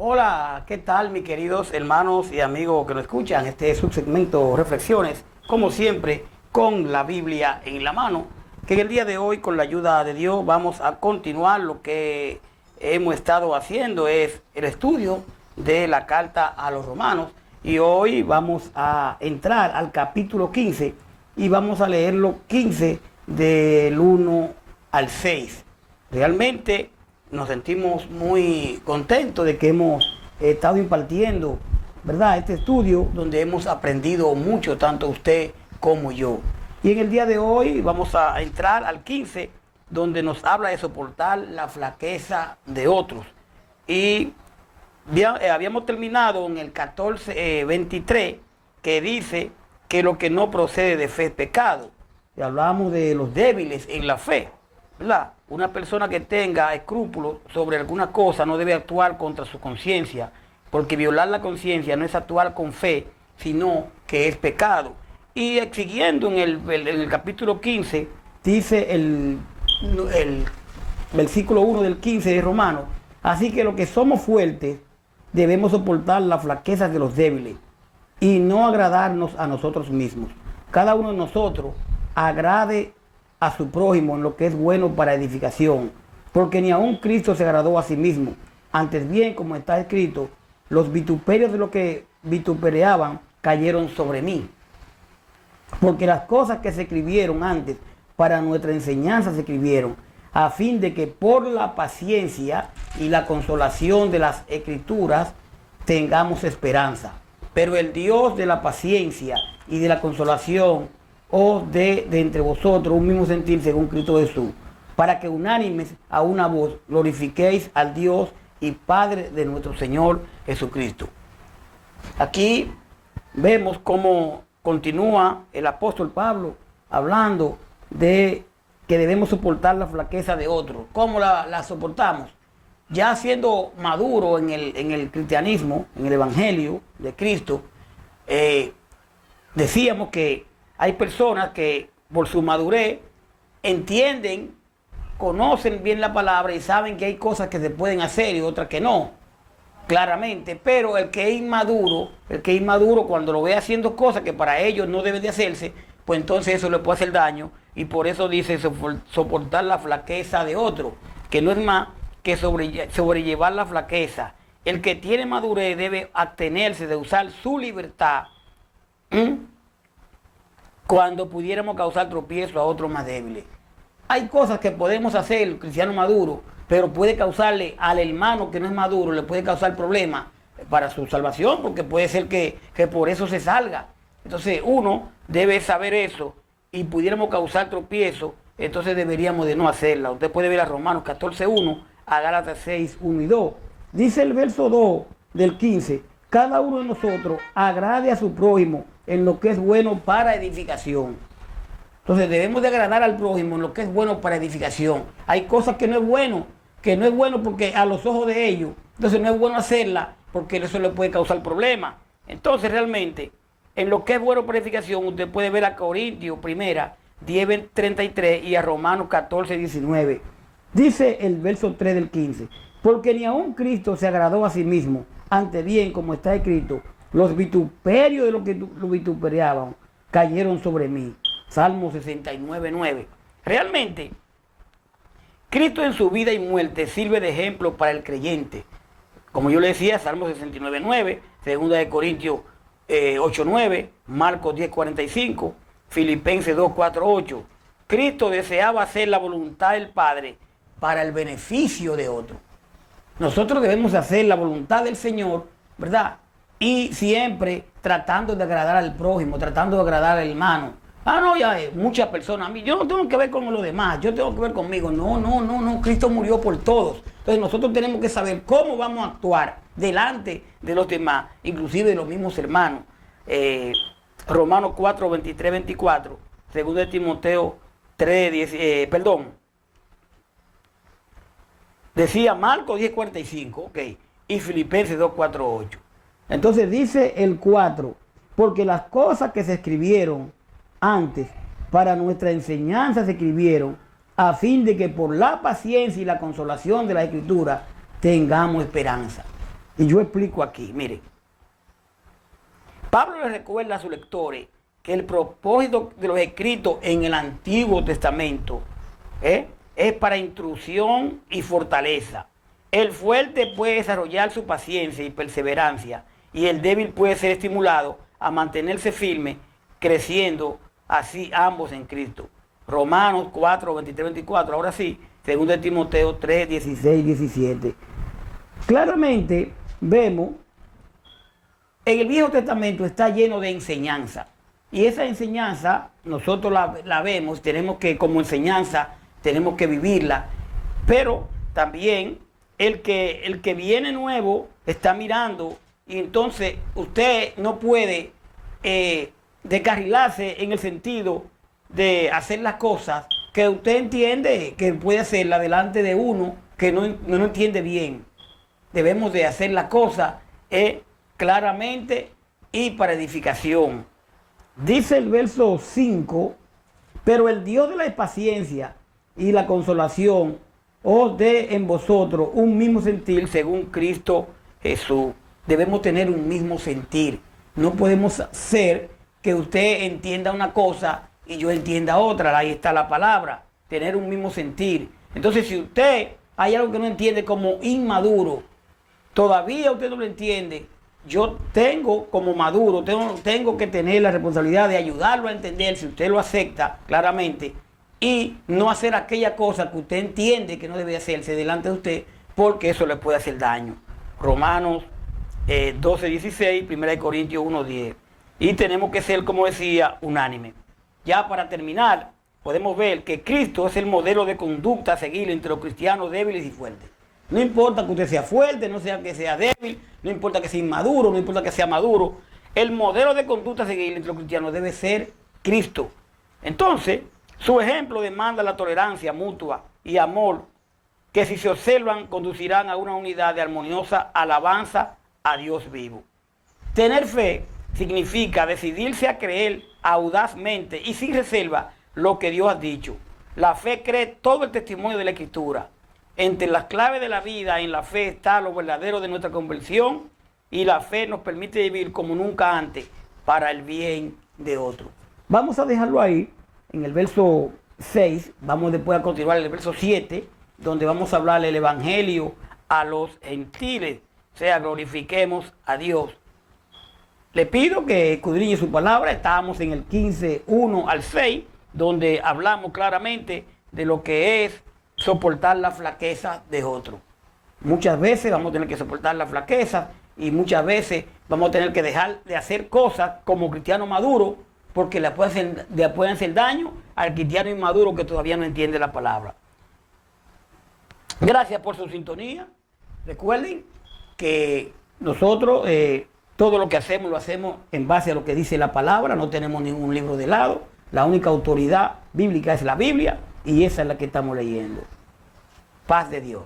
Hola, ¿qué tal mis queridos hermanos y amigos que nos escuchan? Este es su segmento Reflexiones, como siempre, con la Biblia en la mano, que en el día de hoy, con la ayuda de Dios, vamos a continuar lo que hemos estado haciendo, es el estudio de la carta a los romanos, y hoy vamos a entrar al capítulo 15 y vamos a leer los 15 del 1 al 6. Realmente nos sentimos muy contentos de que hemos estado impartiendo, ¿verdad?, este estudio donde hemos aprendido mucho, tanto usted como yo. Y en el día de hoy vamos a entrar al 15, donde nos habla de soportar la flaqueza de otros. Y habíamos terminado en el 14:23, que dice que lo que no procede de fe es pecado. Y hablamos de los débiles en la fe, ¿verdad? Una persona que tenga escrúpulos sobre alguna cosa no debe actuar contra su conciencia, porque violar la conciencia no es actuar con fe, sino que es pecado. Y siguiendo en el capítulo 15, dice el versículo 1 del 15 de Romanos: así que los que somos fuertes debemos soportar las flaquezas de los débiles y no agradarnos a nosotros mismos. Cada uno de nosotros agrade a su prójimo en lo que es bueno para edificación, porque ni aun Cristo se agradó a sí mismo. Antes bien, como está escrito, los vituperios de los que vitupereaban cayeron sobre mí. Porque las cosas que se escribieron antes para nuestra enseñanza se escribieron, a fin de que por la paciencia y la consolación de las escrituras tengamos esperanza. Pero el Dios de la paciencia y de la consolación os dé de entre vosotros un mismo sentir según Cristo Jesús, para que unánimes a una voz glorifiquéis al Dios y Padre de nuestro Señor Jesucristo. Aquí vemos cómo continúa el apóstol Pablo hablando de que debemos soportar la flaqueza de otros. ¿Cómo la soportamos? Ya siendo maduro en el cristianismo, en el evangelio de Cristo, decíamos que hay personas que por su madurez entienden, conocen bien la palabra y saben que hay cosas que se pueden hacer y otras que no, claramente. Pero el que es inmaduro cuando lo ve haciendo cosas que para ellos no deben de hacerse, pues entonces eso le puede hacer daño, y por eso dice soportar la flaqueza de otro, que no es más que sobrellevar la flaqueza. El que tiene madurez debe abstenerse de usar su libertad cuando pudiéramos causar tropiezo a otros más débiles. Hay cosas que podemos hacer el cristiano maduro, pero puede causarle al hermano que no es maduro, le puede causar problemas para su salvación, porque puede ser que por eso se salga. Entonces uno debe saber eso, y pudiéramos causar tropiezo, entonces deberíamos de no hacerla. Usted puede ver a Romanos 14:1, a Gálatas 6:1 y 2. Dice el verso 2 del 15: cada uno de nosotros agrade a su prójimo en lo que es bueno para edificación. Entonces debemos de agradar al prójimo en lo que es bueno para edificación. Hay cosas que no es bueno porque a los ojos de ellos, entonces no es bueno hacerla porque eso le puede causar problemas. Entonces realmente, en lo que es bueno para edificación, usted puede ver a Corintios 10:33 y a Romanos 14:19. Dice el verso 3 del 15: porque ni aun Cristo se agradó a sí mismo, antes bien, como está escrito, los vituperios de los que lo vitupereaban cayeron sobre mí. Salmo 69:9. Realmente, Cristo en su vida y muerte sirve de ejemplo para el creyente. Como yo le decía, Salmo 69:9, 2 Corintios 8:9, Marcos 10:45, Filipenses 2:4-8. Cristo deseaba hacer la voluntad del Padre para el beneficio de otros. Nosotros debemos hacer la voluntad del Señor, ¿verdad? Y siempre tratando de agradar al prójimo, tratando de agradar al hermano. No, ya muchas personas, yo no tengo que ver con los demás, yo tengo que ver conmigo. No, Cristo murió por todos. Entonces nosotros tenemos que saber cómo vamos a actuar delante de los demás, inclusive de los mismos hermanos. Romanos 4:23-24, 2 Timoteo 3:10, decía Marcos 10:45, ok, y Filipenses 2:4-8. Entonces dice el 4: porque las cosas que se escribieron antes para nuestra enseñanza se escribieron, a fin de que por la paciencia y la consolación de la Escritura tengamos esperanza. Y yo explico aquí, miren. Pablo le recuerda a sus lectores que el propósito de los escritos en el Antiguo Testamento es para instrucción y fortaleza. El fuerte puede desarrollar su paciencia y perseverancia, y el débil puede ser estimulado a mantenerse firme, creciendo así ambos en Cristo. Romanos 4, 23, 24, ahora sí, 2 Timoteo 3, 16, 17. Claramente vemos, en el Viejo Testamento está lleno de enseñanza, y esa enseñanza nosotros la vemos, tenemos que, como enseñanza, tenemos que vivirla, pero también el que viene nuevo está mirando, y entonces usted no puede descarrilarse en el sentido de hacer las cosas que usted entiende que puede hacerla delante de uno que no entiende bien. Debemos de hacer las cosas claramente y para edificación. Dice el verso 5, pero el Dios de la paciencia y la consolación os dé en vosotros un mismo sentir según Cristo Jesús. Debemos tener un mismo sentir. No podemos ser que usted entienda una cosa y yo entienda otra. Ahí está la palabra, tener un mismo sentir. Entonces, si usted hay algo que no entiende como inmaduro, todavía usted no lo entiende, yo tengo como maduro, tengo que tener la responsabilidad de ayudarlo a entender, si usted lo acepta claramente, y no hacer aquella cosa que usted entiende que no debe hacerse delante de usted, porque eso le puede hacer daño. Romanos 12, 16, 1 Corintios 1, 10. Y tenemos que ser, como decía, unánime. Ya para terminar, podemos ver que Cristo es el modelo de conducta a seguir entre los cristianos débiles y fuertes. No importa que usted sea fuerte, no sea que sea débil, no importa que sea inmaduro, no importa que sea maduro. El modelo de conducta a seguir entre los cristianos debe ser Cristo. Entonces, su ejemplo demanda la tolerancia mutua y amor que, si se observan, conducirán a una unidad de armoniosa alabanza a Dios vivo. Tener fe significa decidirse a creer audazmente y sin reserva lo que Dios ha dicho. La fe cree todo el testimonio de la Escritura. Entre las claves de la vida en la fe está lo verdadero de nuestra conversión, y la fe nos permite vivir como nunca antes para el bien de otros. Vamos a dejarlo ahí en el verso 6, vamos después a continuar en el verso 7, donde vamos a hablar del evangelio a los gentiles, o sea, glorifiquemos a Dios. Le pido que escudriñe su palabra. Estábamos en el 15, 1 al 6, donde hablamos claramente de lo que es soportar la flaqueza de otro. Muchas veces vamos a tener que soportar la flaqueza, y muchas veces vamos a tener que dejar de hacer cosas como cristiano maduro, porque le pueden hacer daño al cristiano inmaduro que todavía no entiende la palabra. Gracias por su sintonía. Recuerden que nosotros todo lo que hacemos lo hacemos en base a lo que dice la palabra. No tenemos ningún libro de lado. La única autoridad bíblica es la Biblia, y esa es la que estamos leyendo. Paz de Dios.